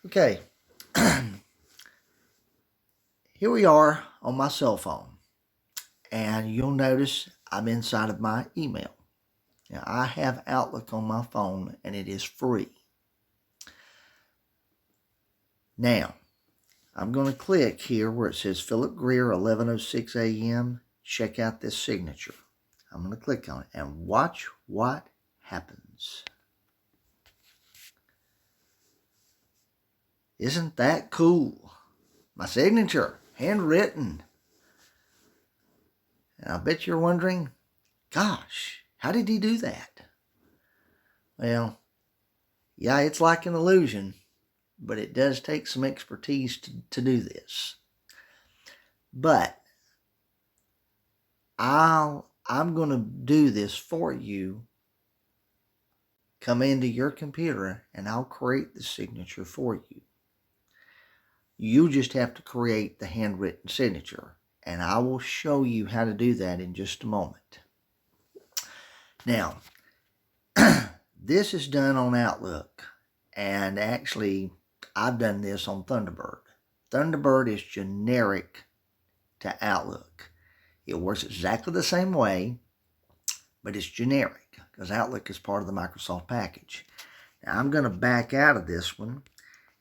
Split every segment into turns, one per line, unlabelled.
Okay, here we are on my cell phone, and you'll notice I'm inside of my email. Now, I have Outlook on my phone, and it is free. Now, I'm going to click here where it says Philip Greer, 11:06 a.m. Check out this signature. I'm going to click on it and watch what happens. Isn't that cool? My signature, handwritten. And I bet you're wondering, gosh, how did he do that? Well, yeah, it's like an illusion, but it does take some expertise to do this. But I'm going to do this for you. Come into your computer and I'll create the signature for you. You just have to create the handwritten signature, and I will show you how to do that in just a moment. Now, this is done on Outlook, and actually, I've done this on Thunderbird. Thunderbird is generic to Outlook. It works exactly the same way, but it's generic because Outlook is part of the Microsoft package. Now, I'm going to back out of this one,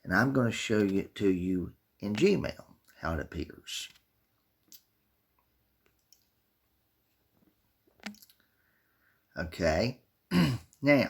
and I'm going to show it to you in Gmail, how it appears. Okay, now,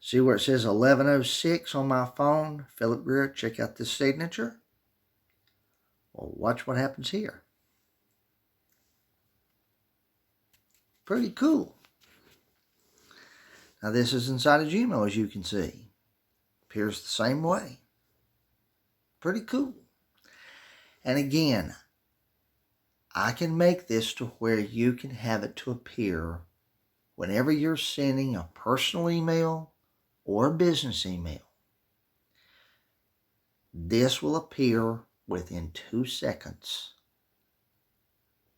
see where it says 11:06 on my phone? Philip Greer, check out this signature. Well, watch what happens here. Pretty cool. Now, this is inside of Gmail, as you can see. Appears the same way. Pretty cool. And again, I can make this to where you can have it to appear whenever you're sending a personal email or a business email. This will appear within 2 seconds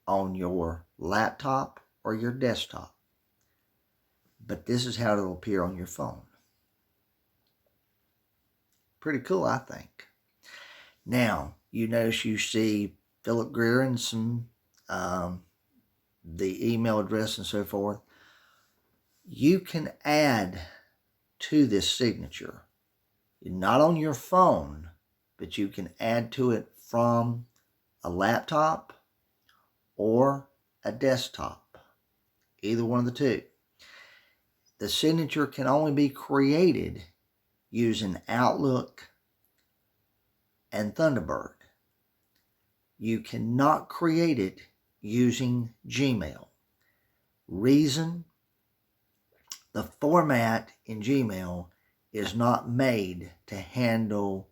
on your laptop or your desktop. But this is how it'll appear on your phone. Pretty cool, I think. Now, you notice you see Philip Greer and some the email address and so forth. You can add to this signature, not on your phone, but you can add to it from a laptop or a desktop, either one of the two. The signature can only be created using Outlook and Thunderbird. You cannot create it using Gmail. Reason: the format in Gmail is not made to handle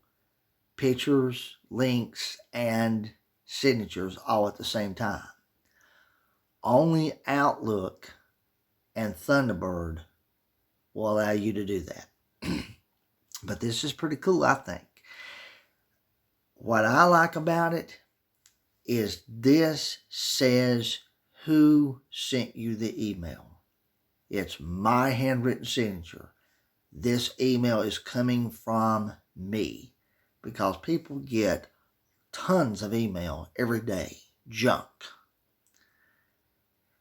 pictures, links, and signatures all at the same time. Only Outlook and Thunderbird will allow you to do that. But this is pretty cool, I think. What I like about it is this says who sent you the email. It's my handwritten signature. This email is coming from me, because people get tons of email every day, junk.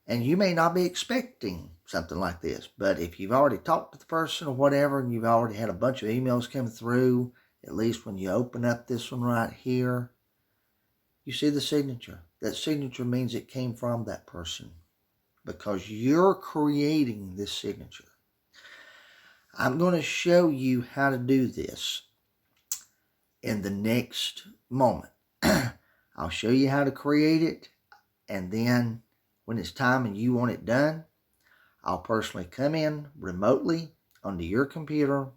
And you may not be expecting something like this, but if you've already talked to the person or whatever, and you've already had a bunch of emails come through, at least when you open up this one right here, you see the signature. That signature means it came from that person, because you're creating this signature. I'm going to show you how to do this in the next moment. I'll show you how to create it, and then when it's time and you want it done, I'll personally come in remotely onto your computer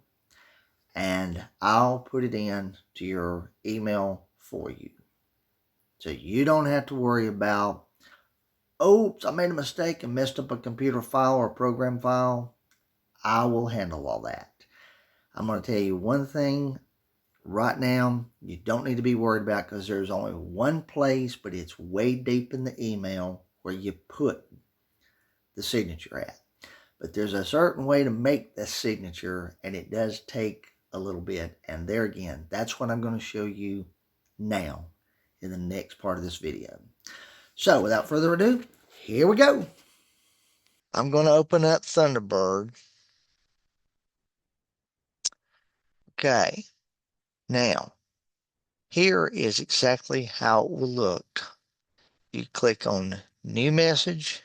and I'll put it in to your email for you. So you don't have to worry about, oops, I made a mistake and messed up a computer file or a program file. I will handle all that. I'm going to tell you one thing right now you don't need to be worried about, because there's only one place, but it's way deep in the email, where you put the signature at. But there's a certain way to make the signature, and it does take a little bit. And there again, that's what I'm going to show you now in the next part of this video. So without further ado, here we go. I'm going to open up Thunderbird. Okay. Now, here is exactly how it will look. You click on New Message.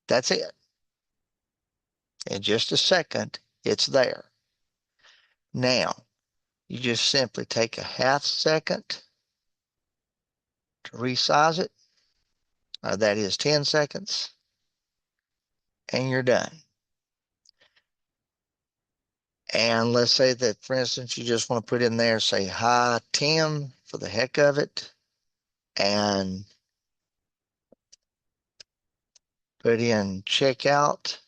That's it. In just a second, it's there. Now, you just simply take a half second to resize it. That is 10 seconds. And you're done. And let's say that, for instance, you just want to put in there, say, hi, Tim, for the heck of it. And put in check out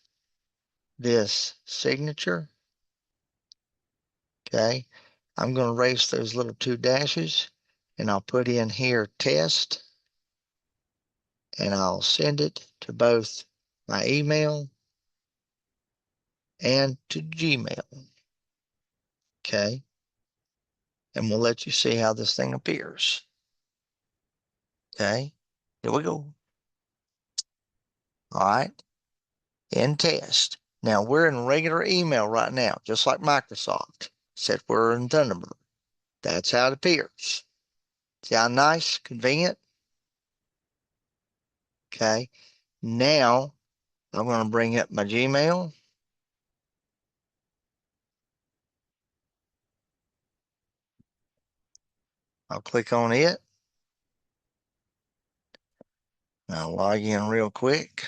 this signature. Okay. I'm going to erase those little 2 dashes. And I'll put in here test. And I'll send it to both my email and to Gmail. Okay. And we'll let you see how this thing appears. Okay. Here we go. All right. In test. Now we're in regular email right now, just like Microsoft, except we're in Thunderbird. That's how it appears. See how nice, convenient? Okay. Now I'm going to bring up my Gmail. I'll click on it. I'll log in real quick.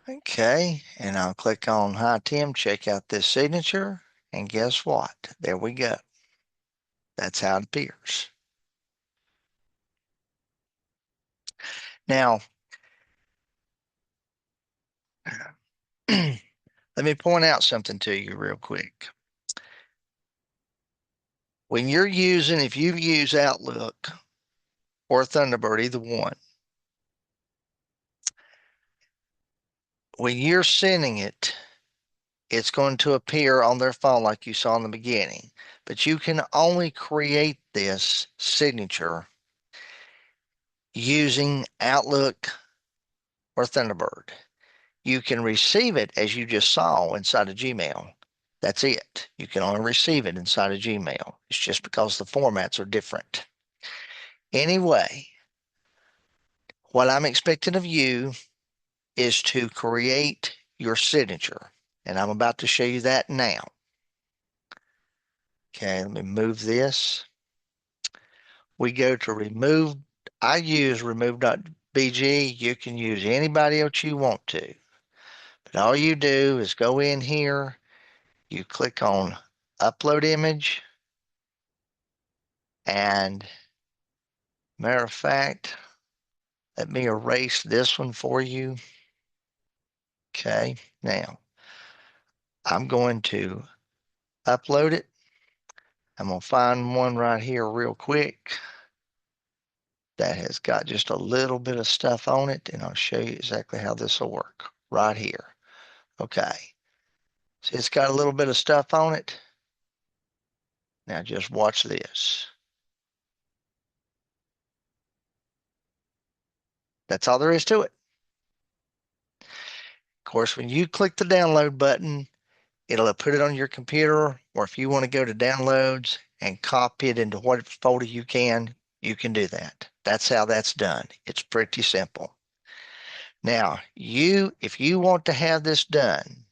Okay, and I'll click on Hi Tim, check out this signature, and guess what? There we go. That's how it appears. Now, let me point out something to you real quick. When you're using, if you use Outlook or Thunderbird, either one, when you're sending it, it's going to appear on their phone like you saw in the beginning. But you can only create this signature using Outlook or Thunderbird. You can receive it as you just saw inside of Gmail. That's it. You can only receive it inside of Gmail. It's just because the formats are different. Anyway, what I'm expecting of you is to create your signature. And I'm about to show you that now. Okay, let me move this. We go to remove. I use remove.bg. You can use anybody else you want to. But all you do is go in here. You click on upload image. And matter of fact, let me erase this one for you. Okay, now I'm going to upload it. I'm going to find one right here real quick that has got just a little bit of stuff on it, and I'll show you exactly how this will work right here. Okay, see it's got a little bit of stuff on it. Now just watch this. That's all there is to it. Of course, when you click the download button, it'll put it on your computer, or if you want to go to downloads and copy it into what folder you can do that. That's how that's done. It's pretty simple. Now, if you want to have this done,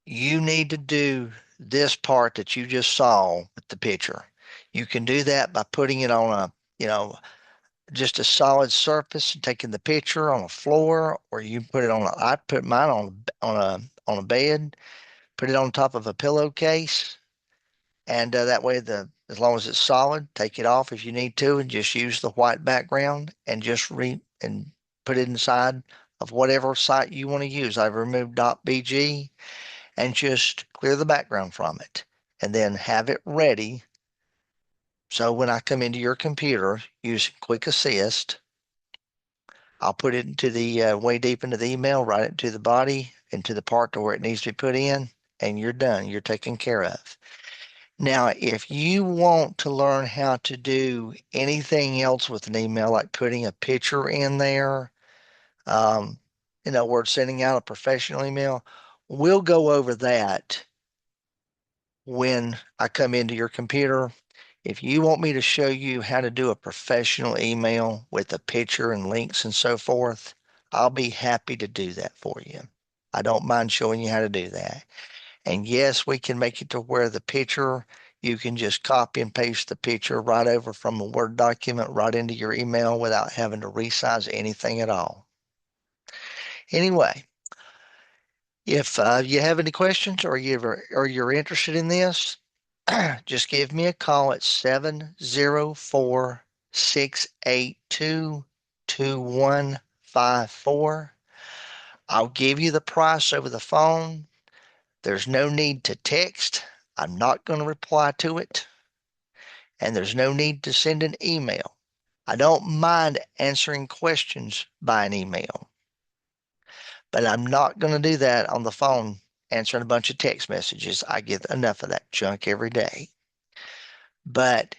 you need to do this part that you just saw with the picture. You can do that by putting it on just a solid surface and taking the picture on a floor, or you put it on I put mine on a bed, put it on top of a pillowcase, and that way as long as it's solid, take it off if you need to, and just use the white background and just and put it inside of whatever site you want to use. I've removed .bg and just clear the background from it, and then have it ready. So when I come into your computer using Quick Assist, I'll put it into the way deep into the email, write it to the body, into the part to where it needs to be put in, and you're done. You're taken care of. Now, if you want to learn how to do anything else with an email, like putting a picture in there, in other words, sending out a professional email, we'll go over that when I come into your computer. If you want me to show you how to do a professional email with a picture and links and so forth, I'll be happy to do that for you. I don't mind showing you how to do that. And yes, we can make it to where the picture, you can just copy and paste the picture right over from a Word document right into your email without having to resize anything at all. Anyway, if you have any questions or you're interested in this, just give me a call at 704-682-2154. I'll give you the price over the phone. There's no need to text. I'm not going to reply to it. And there's no need to send an email. I don't mind answering questions by an email, but I'm not going to do that on the phone answering a bunch of text messages. I get enough of that junk every day. But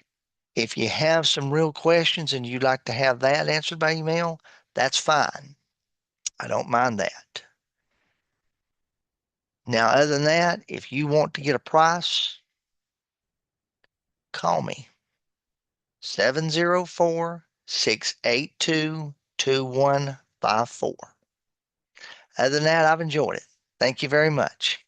if you have some real questions and you'd like to have that answered by email, that's fine. I don't mind that. Now, other than that, if you want to get a price, call me. 704-682-2154. Other than that, I've enjoyed it. Thank you very much.